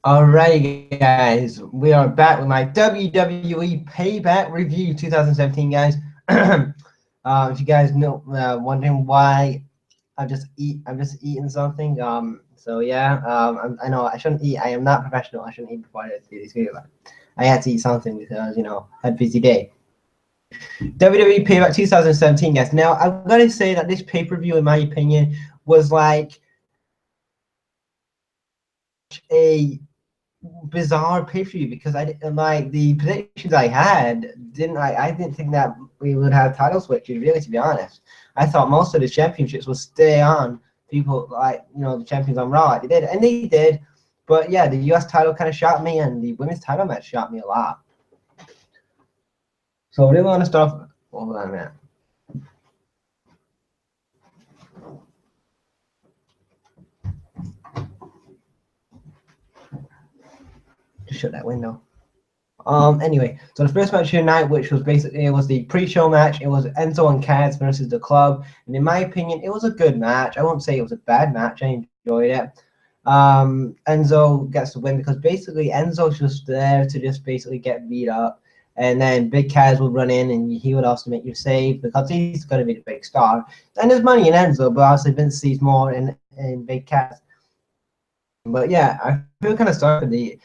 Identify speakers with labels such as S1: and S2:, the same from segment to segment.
S1: Alrighty, guys, we are back with my WWE Payback review 2017, guys. If you guys know, wondering why I'm just eating something. So yeah, I know I shouldn't eat. I am not professional. I shouldn't eat before I do this video. But I had to eat something because I had a busy day. WWE Payback 2017, guys. Now I'm gonna say that this pay-per-view, in my opinion, was like a bizarre pay-per-view because I didn't like the predictions I had. I didn't think that we would have title switches. Really, to be honest, I thought most of the championships would stay on people like the champions on Raw. They did, and they did. But yeah, the U.S. title kind of shocked me, and the women's title match shocked me a lot. So I really want to start. Hold on a minute. Just shut that window. Anyway, so the first match tonight, which was basically it was the pre-show match. It was Enzo and Kaz versus the Club, and in my opinion, it was a good match. I won't say it was a bad match. I enjoyed it. Enzo gets the win because basically Enzo's just there to just basically get beat up, and then Big Kaz will run in and he would also make you save because he's going to be the big star. And there's money in Enzo, but obviously Vince sees more in Big Kaz. But yeah, I feel kind of sorry for the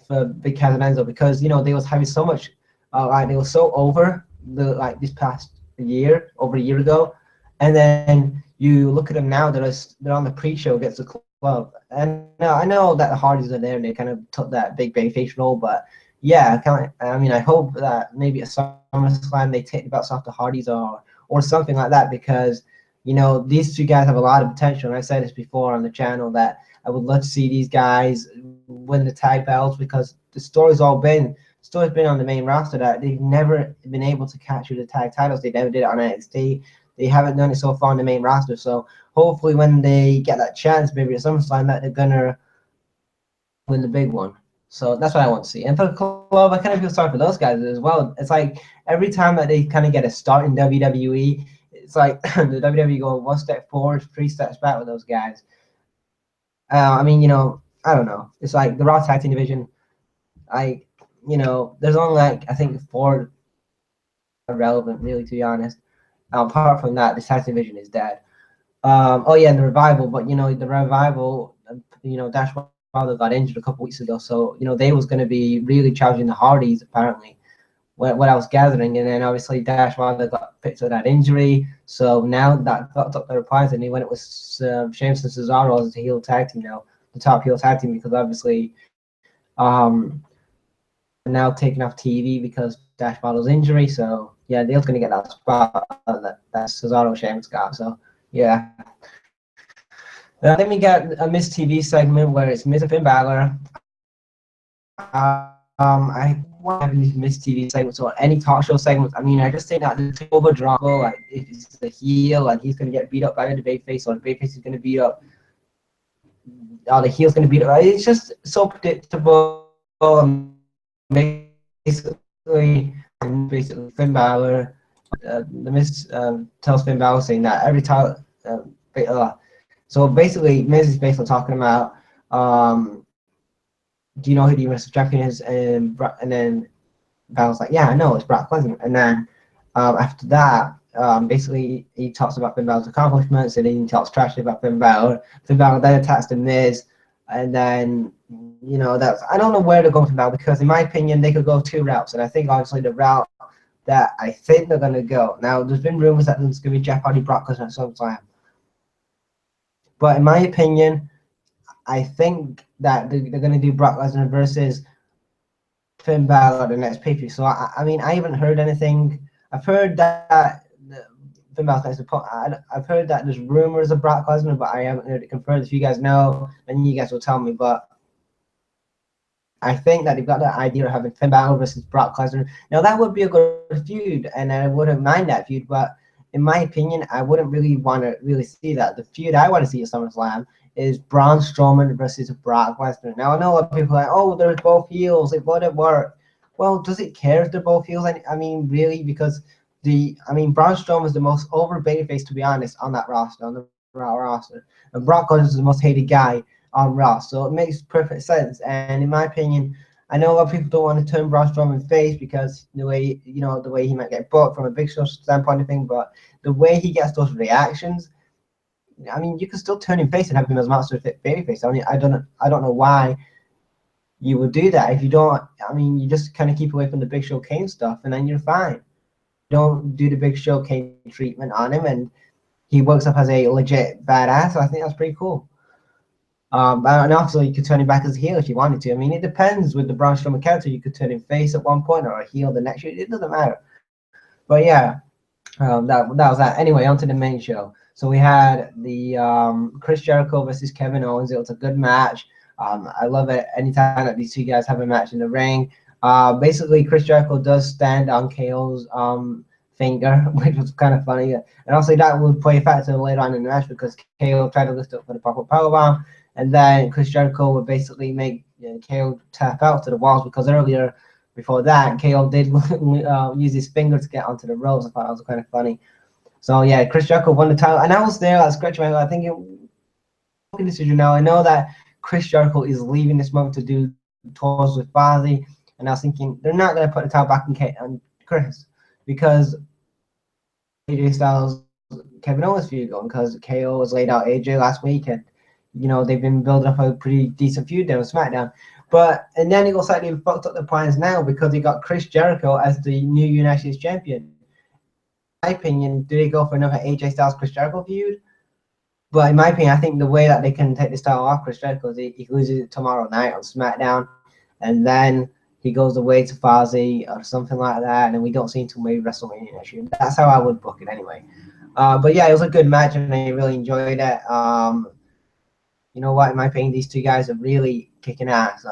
S1: for Big Kaz and Enzo because they was having so much like they were so over this past year, over a year ago, and then you look at them now, they're on the pre-show against the Club, and I know that the Hardys are there and they kind of took that big babyface role, but yeah, I hope that maybe at SummerSlam they take the belts off the Hardys or something like that because these two guys have a lot of potential, and I said this before on the channel that I would love to see these guys win the tag belts because the story's been on the main roster that they've never been able to capture the tag titles. They never did it on NXT. They haven't done it so far on the main roster. So hopefully when they get that chance, maybe at SummerSlam, that they're gonna win the big one. So that's what I want to see. And for the Club, I kind of feel sorry for those guys as well. It's like every time that they kind of get a start in WWE, it's like the WWE go one step forward, 3 steps back with those guys. I don't know. It's like the Raw Tag Team division. There's only I think 4 relevant, really, to be honest. Apart from that, the tag team division is dead. Oh yeah, and the Revival, but the Revival, Dash Wilder got injured a couple weeks ago, so they was going to be really challenging the Hardys apparently. What I was gathering, and then obviously Dash Wilder got picked up that injury, so now that got up their prize, and he went with Sheamus and Cesaro as the heel tag team now, the top heel tag team, because obviously now taken off TV because Dash Wilder's injury, so yeah, they're going to get that spot that Cesaro Sheamus got, so yeah. Then we got a Miz TV segment where it's Miz and Finn Balor. I want to have these Miz TV segments or any talk show segments. I just think that the takeover drama, like if it's the heel, like he's gonna get beat up by the babyface, or the babyface is gonna beat up, or the heel's gonna beat up. It's just so predictable. Basically Finn Balor, the Miz tells Finn Balor saying that every time. So basically, Miz is basically talking about. Do you know who the Universal Champion is? And then Balor's like, yeah, I know, it's Brock Lesnar. And then after that, basically he talks about Finn Balor's accomplishments, and then he talks trash about Finn Balor. Finn Balor then attacks the Miz, and then I don't know where to go with Finn Balor because in my opinion they could go 2 routes, and I think obviously the route that I think they're gonna go. Now there's been rumors that there's gonna be Jeff Hardy, Brock Lesnar at SummerSlam, but in my opinion, I think that they're going to do Brock Lesnar versus Finn Balor the next pay-per-view. So, I haven't heard anything. I've heard that Finn Balor next I've heard that there's rumors of Brock Lesnar, but I haven't heard it confirmed. If you guys know, then you guys will tell me. But I think that they've got that idea of having Finn Balor versus Brock Lesnar. Now, that would be a good feud, and I wouldn't mind that feud. But in my opinion, I wouldn't really want to see that. The feud I want to see at SummerSlam is Braun Strowman versus Brock Lesnar. Now, I know a lot of people are like, oh, they're both heels. It wouldn't work. Well, does it care if they're both heels? Really, because Braun Strowman is the most over babyface, to be honest, on that roster, on the Raw roster. And Brock Lesnar is the most hated guy on Raw. So it makes perfect sense. And in my opinion, I know a lot of people don't want to turn Braun Strowman face because the way, you know, the way he might get booked from a Big Show standpoint of thing, but the way he gets those reactions, I mean, you can still turn him face and have him as master babyface. I mean, I don't know why you would do that if you don't. I mean, you just kind of keep away from the Big Show Kane stuff, and then you're fine. Don't do the Big Show Kane treatment on him, and he works up as a legit badass. So I think that's pretty cool. And also you could turn him back as a heel if you wanted to. I mean, it depends with the Braun Strowman character. You could turn him face at one point or a heel the next year. It doesn't matter. But yeah, that was that. Anyway, on to the main show. So we had the Chris Jericho versus Kevin Owens. It was a good match. I love it anytime that these two guys have a match in the ring. Basically, Chris Jericho does stand on KO's finger, which was kind of funny. And also that would play a factor later on in the match because KO tried to lift up for the proper powerbomb. And then Chris Jericho would basically make KO tap out to the walls because earlier, before that, KO did use his finger to get onto the ropes. I thought that was kind of funny. So yeah, Chris Jericho won the title, and I was there. I was scratching my head. I think it decision now. I know that Chris Jericho is leaving this month to do tours with Fozzy, and I was thinking they're not going to put the title back on Chris because AJ Styles, Kevin Owens feud going because KO was laid out AJ last week, and you know they've been building up a pretty decent feud there on SmackDown. And then it got slightly fucked up the plans now because he got Chris Jericho as the new United States champion. In my opinion, do they go for another AJ Styles Chris Jericho feud? But in my opinion, I think the way that they can take this title off Chris Jericho is he loses it tomorrow night on SmackDown, and then he goes away to Fozzy or something like that, and then we don't see him until maybe WrestleMania next year. That's how I would book it anyway. But yeah, it was a good match, and I really enjoyed it. You know what? In my opinion, these two guys are really kicking ass.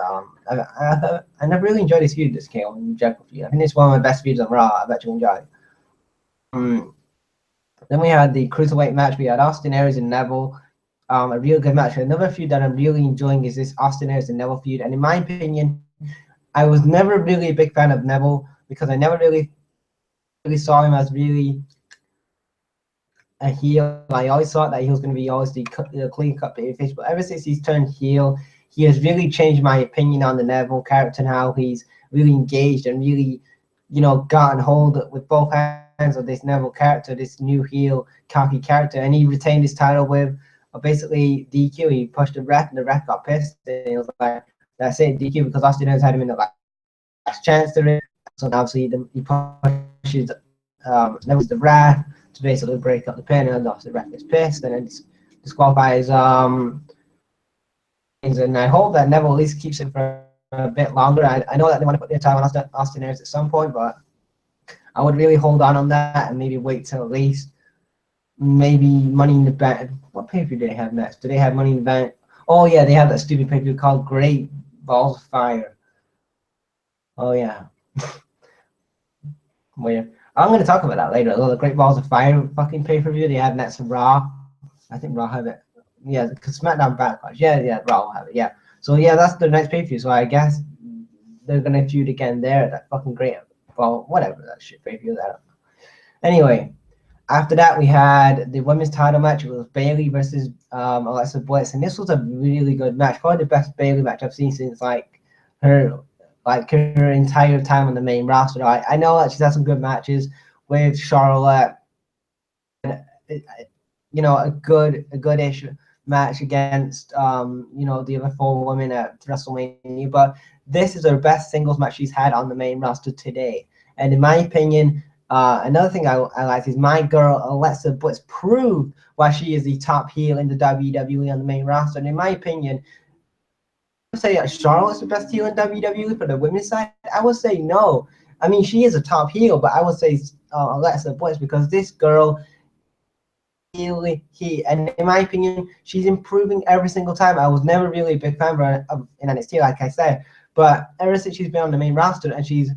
S1: And I've really enjoyed this feud, this KO and Jericho feud. I think it's one of my best feuds on Raw. I've actually enjoyed. Then we had the cruiserweight match. We had Austin Aries and Neville. A real good match. Another feud that I'm really enjoying is this Austin Aries and Neville feud. And in my opinion, I was never really a big fan of Neville because I never really saw him as really a heel. I always thought that he was going to be always the clean-cut babyface. But ever since he's turned heel, he has really changed my opinion on the Neville character and how he's really engaged and really, you know, gotten hold with both hands of this Neville character, this new heel, cocky character. And he retained his title with basically DQ. He pushed the ref, and the ref got pissed. And he was like, that's it, DQ, because Austin has had him in the last chance to it. So obviously he pushes Neville's the ref to basically break up the pin, and obviously the ref gets pissed and then disqualifies and I hope that Neville at least keeps it for a bit longer. I know that they want to put their time on Austin Aries at some point, but I would really hold on that and maybe wait till at least maybe Money in the Bank. What pay-per-view do they have next? Do they have Money in the Bank? Oh yeah, they have that stupid pay-per-view called Great Balls of Fire. Oh yeah. Weird. I'm going to talk about that later. The Great Balls of Fire fucking pay-per-view they have next to Raw. I think Raw have it. Yeah, because SmackDown Backlash. Yeah, Raw will have it. Yeah. So yeah, that's the next pay-per-view. So I guess they're going to feud again there. That fucking Great Ball, whatever that shit pay-per-view. That. Anyway, after that we had the women's title match. It was Bayley versus Alexa Bliss, and this was a really good match. Probably the best Bayley match I've seen since her entire time on the main roster. I know that she's had some good matches with Charlotte, you know, a good-ish match against you know, the other 4 women at WrestleMania, but this is her best singles match she's had on the main roster today. And in my opinion, another thing I like is my girl Alexa Bliss proved why she is the top heel in the WWE on the main roster. And in my opinion, I would say Charlotte's the best heel in WWE for the women's side. I would say no. I mean, she is a top heel, but I would say Alexa Bliss, because this girl, and in my opinion, she's improving every single time. I was never really a big fan of in NXT, like I said, but ever since she's been on the main roster and she's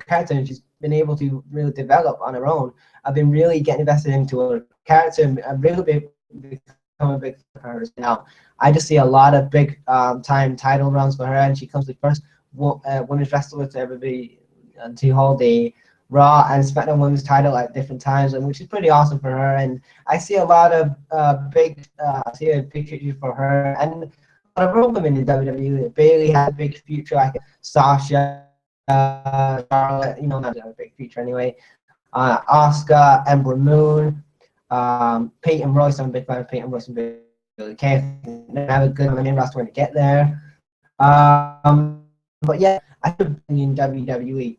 S1: character and she's been able to really develop on her own, I've been really getting invested into her character and I've really become a big fan of hers now. I just see a lot of big time title runs for her, and she comes the first women's wrestler to ever be to hold a Raw and SmackDown Women's title at different times, and which is pretty awesome for her. And I see a lot of I see a big future for her and a lot of real women in WWE. Bailey has a big future, like Sasha, Charlotte, you know, not a big future anyway. Asuka, Ember Moon, Peyton Royce. I'm a big fan of Peyton Royce and Billy Kay. They have a good main roster when to get there. But yeah, I could be in WWE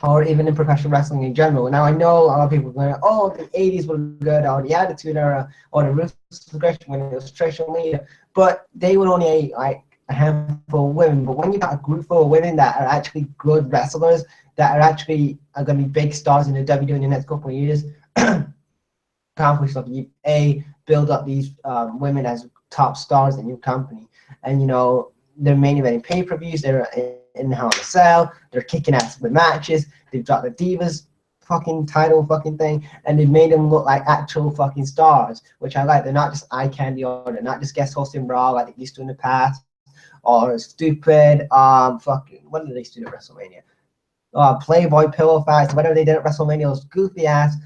S1: or even in professional wrestling in general. Now I know a lot of people are going, oh, the 80s were good, or the Attitude Era, or the Ruthless Aggression when it was Trish and Lita, but they would only like a handful of women. But when you got a group full of women that are actually good wrestlers, that are going to be big stars in the WWE in the next couple of years, accomplish stuff. You build up these women as top stars in your company, and you know they're main eventing pay-per-views. They're in Hell in a Cell. They're kicking ass with matches. They've dropped the Divas fucking title fucking thing, and they've made them look like actual fucking stars, which I like. They're not just eye candy, or they're not just guest hosting Raw like they used to in the past, or stupid fucking what did they do at WrestleMania? Playboy pillow fights, whatever they did at WrestleMania, those goofy ass,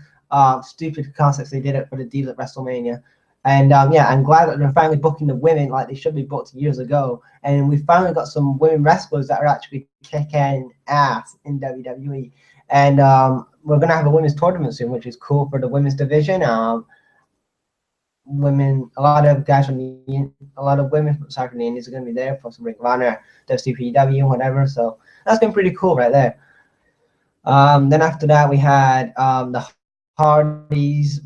S1: stupid concepts they did it for the deal at WrestleMania. And yeah, I'm glad that they're finally booking the women like they should be booked years ago. And we finally got some women wrestlers that are actually kicking ass in WWE. And we're gonna have a women's tournament soon, which is cool for the women's division. Women, a lot of women from soccer in the Indies are gonna be there, plus Ring of Honor, WCPW, and whatever. So that's been pretty cool right there. Then after that, we had the Hardys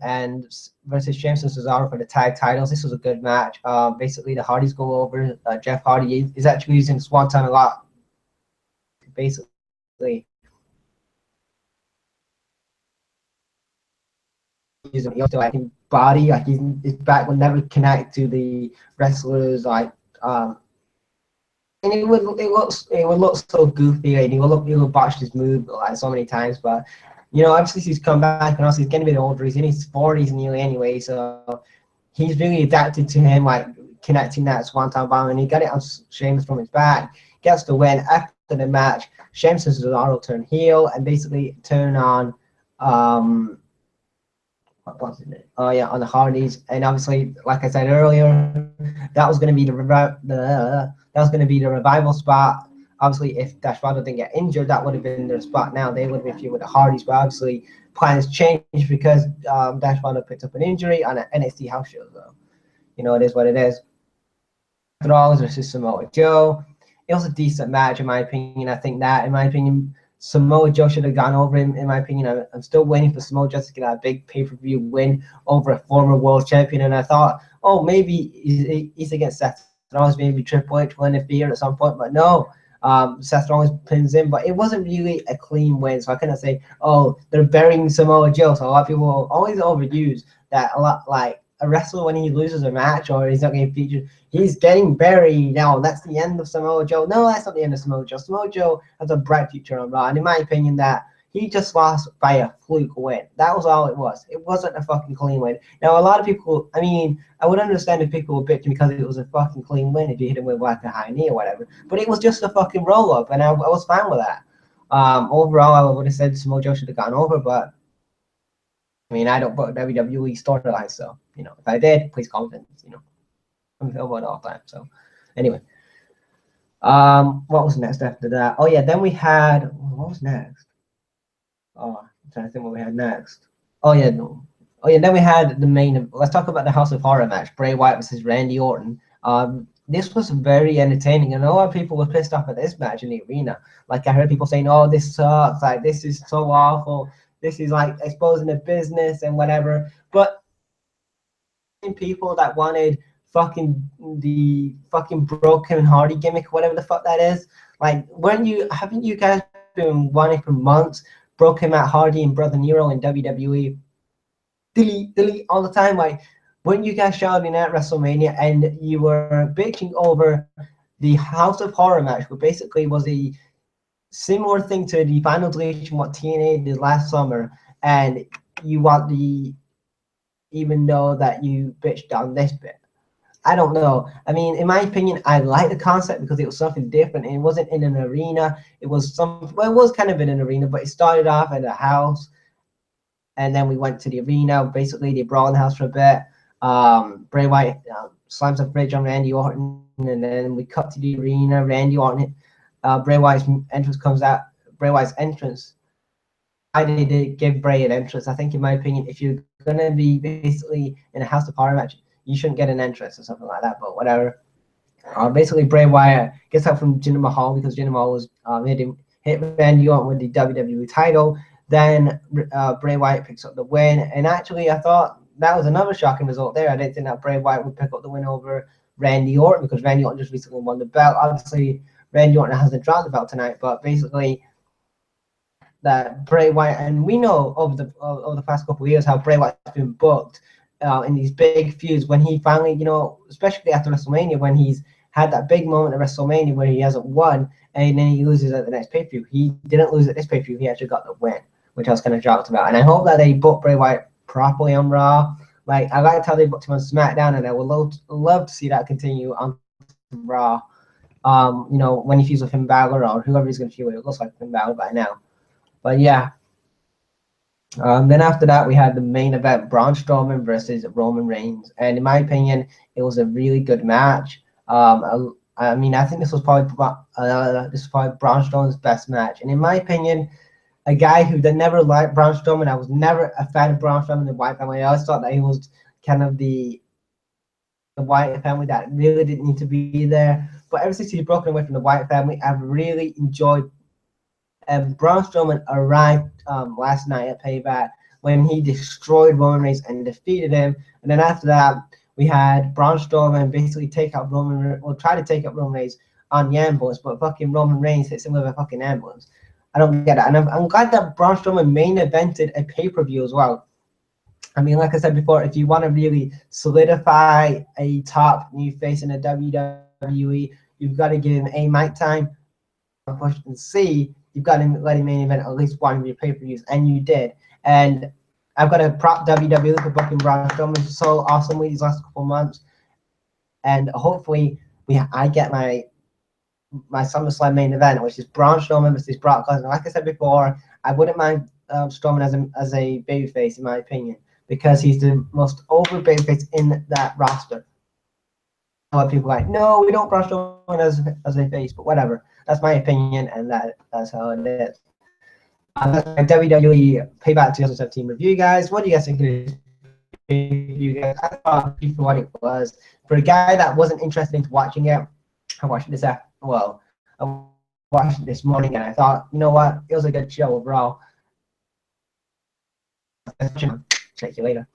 S1: and versus Sheamus and Cesaro for the tag titles. This was a good match. Basically, the Hardys go over. Jeff Hardy is actually using Swanton a lot. Basically, using like body, like his back would never connect to the wrestlers, like and it would look so goofy, and he would botch his move like so many times. But you know, obviously he's come back, and also he's getting a bit older. He's in his 40s nearly anyway, so he's really adapted to him, like connecting that Swanton bomb, and he got it on Sheamus from his back. Gets the win. After the match, Sheamus and Cesaro turn heel and basically turn on what was it? Oh yeah, on the Hardys, and obviously, like I said earlier, that was going to be the revival spot. Obviously, if Dash Wilder didn't get injured, that would have been their spot now. They would have been feud with the Hardys, but obviously plans changed because Dash Wilder picked up an injury on an NXT house show. So, you know, it is what it is. After all, versus Samoa Joe. It was a decent match, in my opinion. I think that, in my opinion, Samoa Joe should have gone over him, in my opinion. I'm still waiting for Samoa Joe to get a big pay-per-view win over a former world champion, and I thought, oh, maybe he's against Seth Rollins, maybe Triple H will interfere at some point, but no. Seth Rollins pins in, but it wasn't really a clean win, so I couldn't say, oh, they're burying Samoa Joe. So a lot of people will always overuse that a lot, like a wrestler when he loses a match or he's not getting featured, he's getting buried now. That's the end of Samoa Joe. No, that's not the end of Samoa Joe. Samoa Joe has a bright future on Raw, and in my opinion, that he just lost by a fluke win. That was all it was. It wasn't a fucking clean win. Now, a lot of people, I mean, I would understand if people were bitching because it was a fucking clean win if you hit him with like a high knee or whatever. But it was just a fucking roll up, and I was fine with that. Overall, I would have said Samoa Joe should have gone over, but I mean, I don't book WWE storylines, so you know, if I did, please comment. You know, I'm available at all time. So, anyway, what was next after that? Oh yeah, then we had what was next? Oh, I'm trying to think what we had next. Oh yeah, no. Oh yeah, then we had the main. Let's talk about the House of Horror match: Bray Wyatt versus Randy Orton. This was very entertaining, and a lot of people were pissed off at this match in the arena. Like I heard people saying, "Oh, this sucks! Like this is so awful. This is like exposing the business and whatever." But people that wanted the fucking broken Hardy gimmick, whatever the fuck that is. Like, haven't you guys been wanting for months broken Matt Hardy and Brother Nero in WWE? Delete all the time. Like, weren't you guys shouting at WrestleMania and you were bitching over the House of Horror match, which basically was a similar thing to the final deletion what TNA did last summer, and you want even though that you bitched on this bit. I don't know. I mean, in my opinion, I like the concept because it was something different. And it wasn't in an arena. It was well, it was kind of in an arena, but it started off at a house, and then we went to the arena. Basically, the Braun house for a bit. Bray Wyatt slams a bridge on Randy Orton, and then we cut to the arena. Randy Orton, Bray Wyatt's entrance comes out. Bray Wyatt's entrance. I did give Bray an entrance. I think, in my opinion, if you're gonna be basically in a house of horror match, you shouldn't get an entrance or something like that. But whatever. Basically, Bray Wyatt gets out from Jinder Mahal because Jinder Mahal was hit Randy Orton with the WWE title. Then Bray Wyatt picks up the win. And actually, I thought that was another shocking result there. I didn't think that Bray Wyatt would pick up the win over Randy Orton because Randy Orton just recently won the belt. Obviously, Randy Orton hasn't dropped the belt tonight, but basically, that Bray Wyatt, and we know over the past couple of years how Bray Wyatt's been booked in these big feuds when he finally, especially after WrestleMania, when he's had that big moment at WrestleMania where he hasn't won and then he loses at the next pay-per-view. He didn't lose at this pay-per-view. He actually got the win, which I was kind of shocked about. And I hope that they book Bray Wyatt properly on Raw. Like, I liked how they booked him on SmackDown, and I would love to see that continue on Raw. When he feuds with Finn Balor or whoever he's going to feud with. It looks like Finn Balor by now. But yeah. Then after that, we had the main event, Braun Strowman versus Roman Reigns. And in my opinion, it was a really good match. I mean, I think this was probably Braun Strowman's best match. And in my opinion, a guy who never liked Braun Strowman, I was never a fan of Braun Strowman in the Wyatt family. I always thought that he was kind of the Wyatt family that really didn't need to be there. But ever since he's broken away from the Wyatt family, I've really enjoyed. Braun Strowman arrived last night at PayBack when he destroyed Roman Reigns and defeated him. And then after that, we had Braun Strowman basically try to take out Roman Reigns on the ambulance, but fucking Roman Reigns hits him with a fucking ambulance. I don't get that. And I'm glad that Braun Strowman main evented a pay-per-view as well. I mean, like I said before, if you want to really solidify a top new face in the WWE, you've got to give him A, mic time, push, and C, you've got to let him main event at least one of your pay-per-views, and you did. And I've got to prop WWE for booking Braun Strowman so awesomely these last couple months. And hopefully I get my SummerSlam main event, which is Braun Strowman versus Brock Lesnar. Like I said before, I wouldn't mind Strowman as a babyface, in my opinion, because he's the most over babyface in that roster. A lot of people are like, no, we don't Braun Strowman as a face, but whatever. That's my opinion, and that's how it is. That's my WWE Payback 2017 review, guys. What do you guys think of this review, guys? I thought for what it was. For a guy that wasn't interested in watching it, I watched this I watched it this morning, and I thought, you know what? It was a good show overall. Check you later.